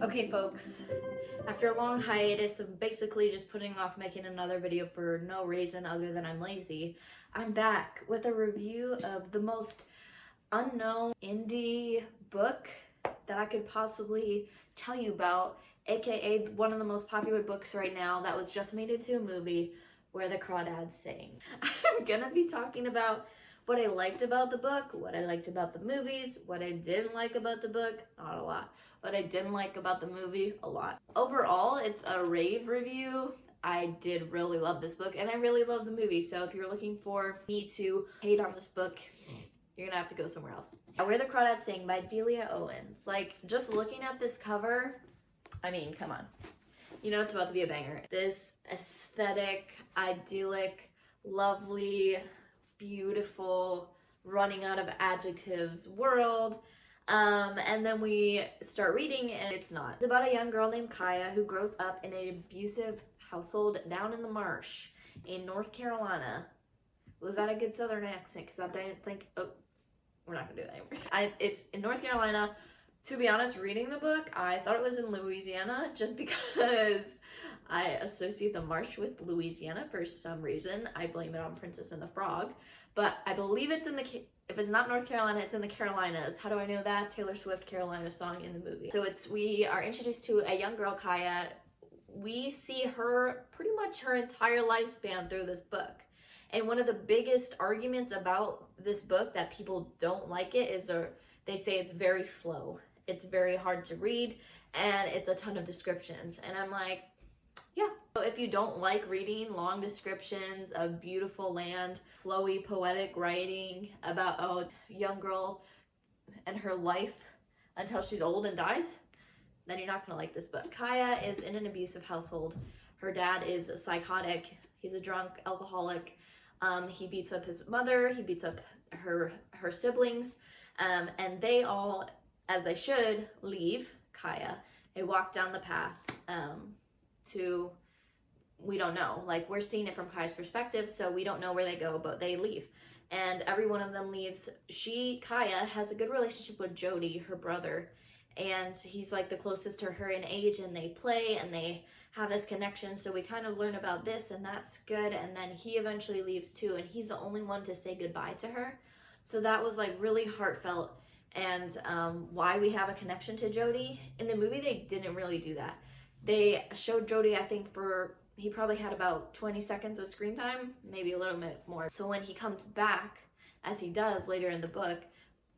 Okay folks, after a long hiatus of basically just putting off making another video for no reason other than I'm lazy, I'm back with a review of the most unknown indie book that I could possibly tell you about, aka one of the most popular books right now that was just made into a movie, Where the Crawdads Sing. I'm gonna be talking about what I liked about the book, what I liked about the movies, what I didn't like about the book, not a lot. What I didn't like about the movie, a lot. Overall, it's a rave review. I did really love this book and I really love the movie. So if you're looking for me to hate on this book, you're gonna have to go somewhere else. Where the Crawdads Sing by Delia Owens. Like, just looking at this cover, I mean, come on. You know it's about to be a banger. This aesthetic, idyllic, lovely, beautiful, running out of adjectives world. And then we start reading and it's not. It's about a young girl named Kaya who grows up in an abusive household down in the marsh in North Carolina. Was that a good southern accent? Because I didn't think, oh, we're not gonna do that anymore. It's in North Carolina. To be honest, reading the book, I thought it was in Louisiana just because I associate the marsh with Louisiana for some reason. I blame it on Princess and the Frog. But I believe it's in the, if it's not North Carolina, it's in the Carolinas. How do I know that? Taylor Swift Carolina song in the movie. So we are introduced to a young girl, Kaya. We see her, pretty much her entire lifespan through this book. And one of the biggest arguments about this book that people don't like it is they say it's very slow. It's very hard to read and it's a ton of descriptions. And I'm like, yeah. So if you don't like reading long descriptions of beautiful land, flowy, poetic writing about a young girl and her life until she's old and dies, then you're not gonna like this book. Kaya is in an abusive household. Her dad is psychotic. He's a drunk alcoholic. He beats up his mother. He beats up her siblings. And they all, as they should, leave Kaya. They walk down the path to, we don't know, like we're seeing it from Kaya's perspective, so we don't know where they go, but they leave. And every one of them leaves. Kaya has a good relationship with Jody, her brother, and he's like the closest to her in age, and they play and they have this connection, so we kind of learn about this, and that's good. And then he eventually leaves too, and he's the only one to say goodbye to her. So that was like really heartfelt, and why we have a connection to Jody. In the movie, they didn't really do that. They showed Jody, I think, he probably had about 20 seconds of screen time, maybe a little bit more. So when he comes back, as he does later in the book,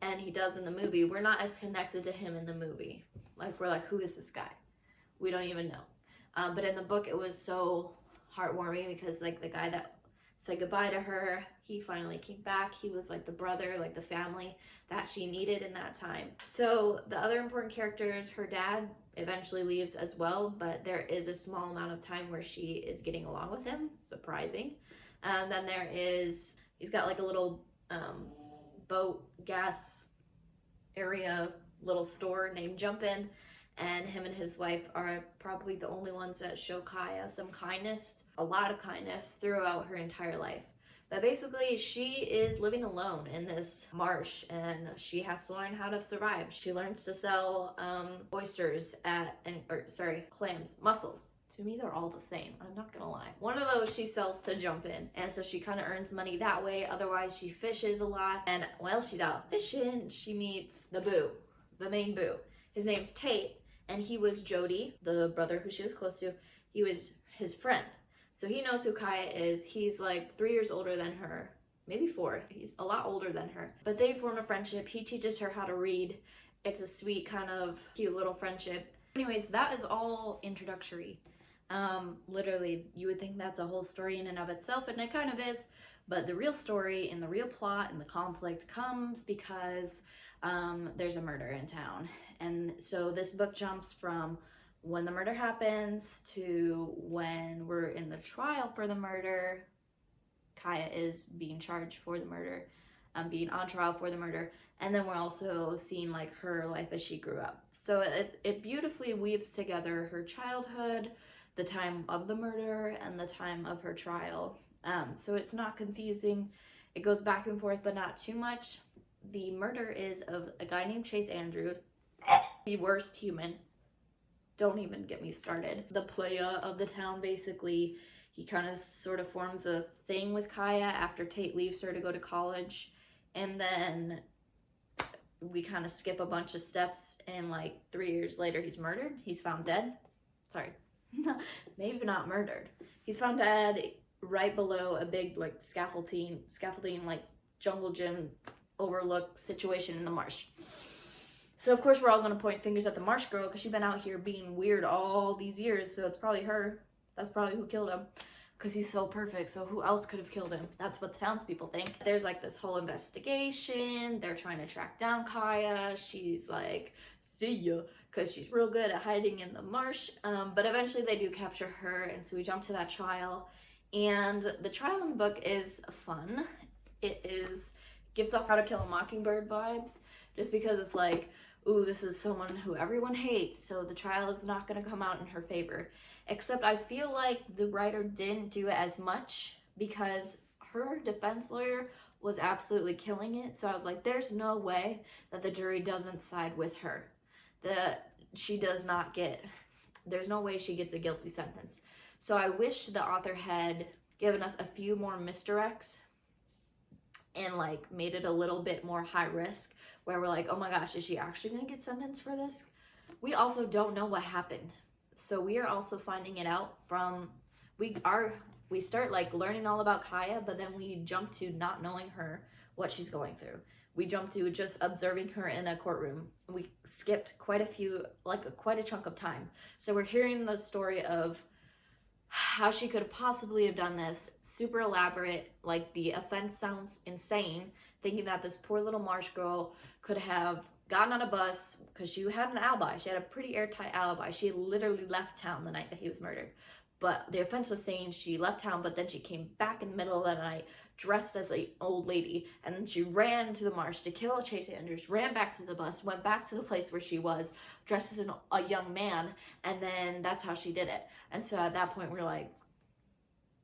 and he does in the movie, we're not as connected to him in the movie. Like, we're like, who is this guy? We don't even know. But in the book, it was so heartwarming because, like, the guy that said goodbye to her, he finally came back. He was like the brother, like the family that she needed in that time. So the other important characters, her dad eventually leaves as well, but there is a small amount of time where she is getting along with him, surprising. And then he's got like a little boat gas area little store named Jumpin', and him and his wife are probably the only ones that show Kaya some kindness, a lot of kindness throughout her entire life. But basically, she is living alone in this marsh and she has to learn how to survive. She learns to sell oysters clams, mussels. To me, they're all the same. I'm not gonna lie. One of those she sells to Jumpin', and so she kind of earns money that way. Otherwise, she fishes a lot. And while she's out fishing, she meets the main boo. His name's Tate, and he was Jody, the brother who she was close to. He was his friend. So he knows who Kaya is. He's like 3 years older than her, maybe 4. He's a lot older than her. But they form a friendship. He teaches her how to read. It's a sweet, kind of cute little friendship. Anyways, that is all introductory. Literally, you would think that's a whole story in and of itself, and it kind of is. But the real story and the real plot and the conflict comes because there's a murder in town. And so this book jumps from when the murder happens to when we're in the trial for the murder. Kaya is being charged for the murder, being on trial for the murder, and then we're also seeing like her life as she grew up. So it beautifully weaves together her childhood, the time of the murder, and the time of her trial. So it's not confusing. It goes back and forth, but not too much. The murder is of a guy named Chase Andrews. The worst human. Don't even get me started. The playa of the town, basically, he kind of sort of forms a thing with Kaya after Tate leaves her to go to college. And then we kind of skip a bunch of steps, and like 3 years later, he's murdered. He's found dead. Sorry. Maybe not murdered. He's found dead right below a big like scaffolding like jungle gym overlook situation in the marsh. So of course we're all gonna point fingers at the marsh girl because she's been out here being weird all these years, so it's probably her. That's probably who killed him, because he's so perfect, so who else could have killed him? That's what the townspeople think. There's like this whole investigation. They're trying to track down Kaya. She's like, see ya, because she's real good at hiding in the marsh. But eventually they do capture her, and so we jump to that trial. And the trial in the book is fun. Gives off How to Kill a Mockingbird vibes, just because it's like, ooh, this is someone who everyone hates, so the trial is not going to come out in her favor. Except I feel like the writer didn't do it as much, because her defense lawyer was absolutely killing it. So I was like, there's no way that the jury doesn't side with her. There's no way she gets a guilty sentence. So I wish the author had given us a few more misdirects and like made it a little bit more high risk, where we're like, oh my gosh, is she actually gonna get sentenced for this? We also don't know what happened. So we are also finding it out from, we start like learning all about Kaya, but then we jump to not knowing her, what she's going through. We jump to just observing her in a courtroom. We skipped quite a chunk of time. So we're hearing the story of how she could possibly have done this, super elaborate, like the offense sounds insane, thinking that this poor little marsh girl could have gotten on a bus, because she had an alibi. She had a pretty airtight alibi. She had literally left town the night that he was murdered. But the offense was saying she left town, but then she came back in the middle of the night dressed as an old lady, and then she ran into the marsh to kill Chase Andrews, ran back to the bus, went back to the place where she was dressed as a young man, and then that's how she did it. And so at that point we're like,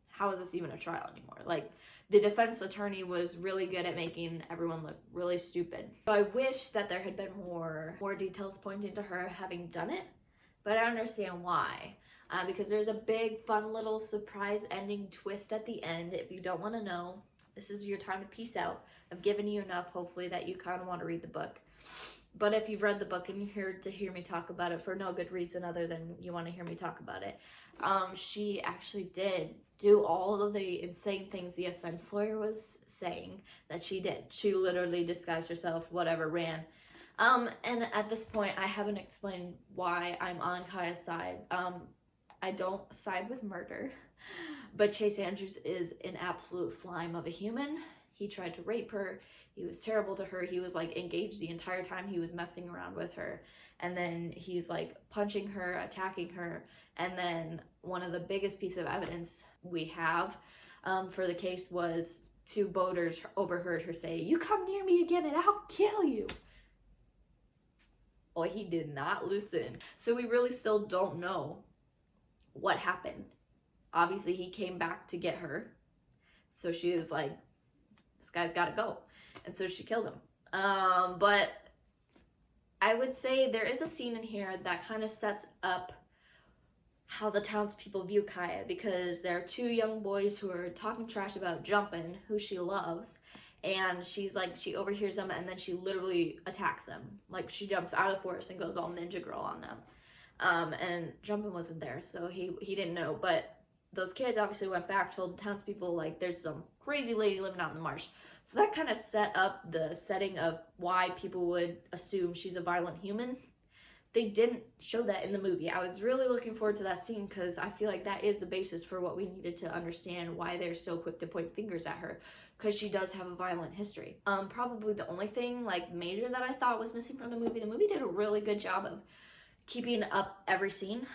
how is this even a trial anymore? Like, the defense attorney was really good at making everyone look really stupid. So I wish that there had been more details pointing to her having done it, but I understand why. Because there's a big, fun little surprise ending twist at the end. If you don't want to know, this is your time to peace out. I've given you enough, hopefully, that you kind of want to read the book. But if you've read the book and you're here to hear me talk about it for no good reason other than you want to hear me talk about it, she actually did do all of the insane things the offense lawyer was saying that she did. She literally disguised herself, whatever, ran. And at this point, I haven't explained why I'm on Kaya's side. I don't side with murder, but Chase Andrews is an absolute slime of a human. He tried to rape her. He was terrible to her. He was like engaged the entire time he was messing around with her. And then he's like punching her, attacking her. And then one of the biggest pieces of evidence we have for the case was 2 boaters overheard her say, "You come near me again and I'll kill you." Well, he did not listen. So we really still don't know what happened. Obviously, he came back to get her. So she was like, this guy's gotta go. And so she killed him. But I would say there is a scene in here that kind of sets up how the townspeople view Kaya, because there are 2 young boys who are talking trash about Jumpin', who she loves, and she's like, she overhears them and then she literally attacks them. Like, she jumps out of the forest and goes all ninja girl on them. And Jumpin' wasn't there, so he didn't know, but those kids obviously went back, told the townspeople, like, there's some crazy lady living out in the marsh. So that kind of set up the setting of why people would assume she's a violent human. They didn't show that in the movie. I was really looking forward to that scene, because I feel like that is the basis for what we needed to understand why they're so quick to point fingers at her, because she does have a violent history. Probably the only thing like major that I thought was missing from the movie did a really good job of keeping up every scene.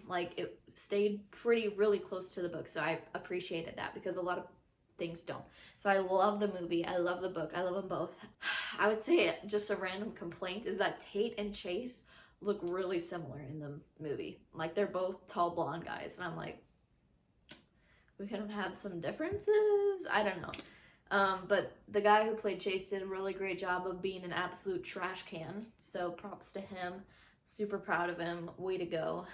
Like, it stayed really close to the book, so I appreciated that, because a lot of things don't. So I love the movie, I love the book, I love them both. I would say just a random complaint is that Tate and Chase look really similar in the movie. Like, they're both tall blonde guys, and I'm like, we could have had some differences. I don't know. But the guy who played Chase did a really great job of being an absolute trash can. So props to him. Super proud of him. Way to go.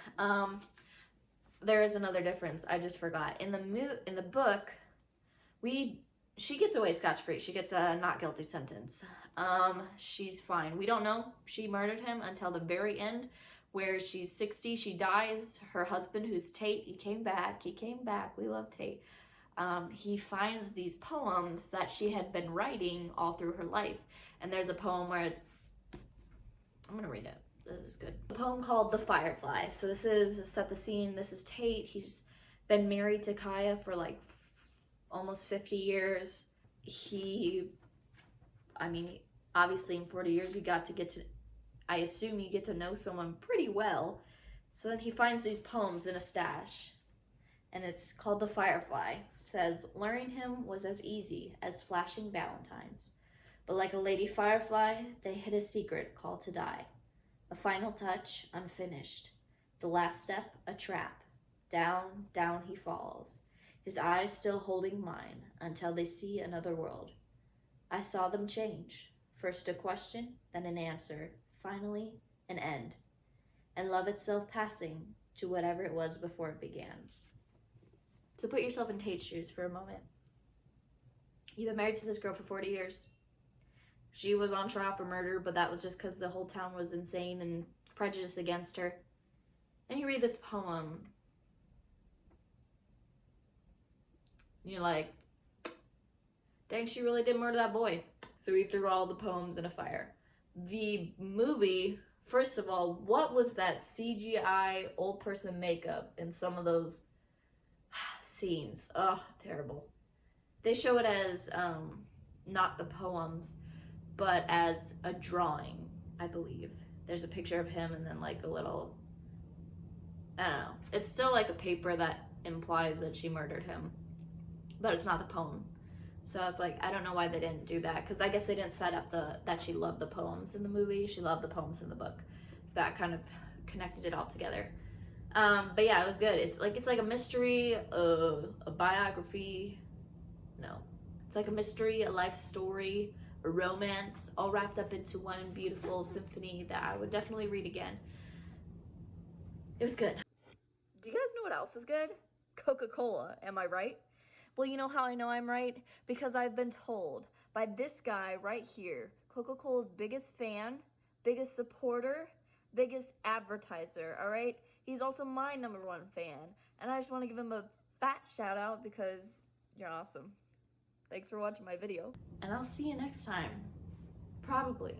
There is another difference. I just forgot. In the book, she gets away scotch-free. She gets a not guilty sentence. She's fine. We don't know she murdered him until the very end, where she's 60. She dies. Her husband, who's Tate, he came back. We love Tate. He finds these poems that she had been writing all through her life. And there's a poem where, I'm going to read it. This is good. A poem called The Firefly. So this is, set the scene, this is Tate. He's been married to Kaya for like almost 50 years. Obviously in 40 years I assume you get to know someone pretty well. So then he finds these poems in a stash. And it's called The Firefly. It says, luring him was as easy as flashing valentines. But like a lady firefly, they hid a secret called to die. A final touch, unfinished. The last step, a trap. Down, down he falls. His eyes still holding mine until they see another world. I saw them change. First a question, then an answer. Finally, an end. And love itself passing to whatever it was before it began. So put yourself in Tate's shoes for a moment. You've been married to this girl for 40 years. She was on trial for murder, but that was just because the whole town was insane and prejudiced against her. And you read this poem. And you're like, dang, she really did murder that boy. So he threw all the poems in a fire. The movie, first of all, what was that CGI old person makeup in some of those scenes? Oh, terrible. They show it as not the poems, but as a drawing, I believe. There's a picture of him and then like a little, I don't know. It's still like a paper that implies that she murdered him, but it's not the poem. So I was like, I don't know why they didn't do that, because I guess they didn't set up that she loved the poems in the movie. She loved the poems in the book. So that kind of connected it all together. But yeah, it was good. It's like a mystery, a biography. No, it's like a mystery, a life story, a romance, all wrapped up into one beautiful symphony that I would definitely read again. It was good. Do you guys know what else is good? Coca-Cola, am I right? Well, you know how I know I'm right? Because I've been told by this guy right here, Coca-Cola's biggest fan, biggest supporter, biggest advertiser, all right? He's also my #1 fan, and I just want to give him a fat shout out because you're awesome. Thanks for watching my video, and I'll see you next time. Probably.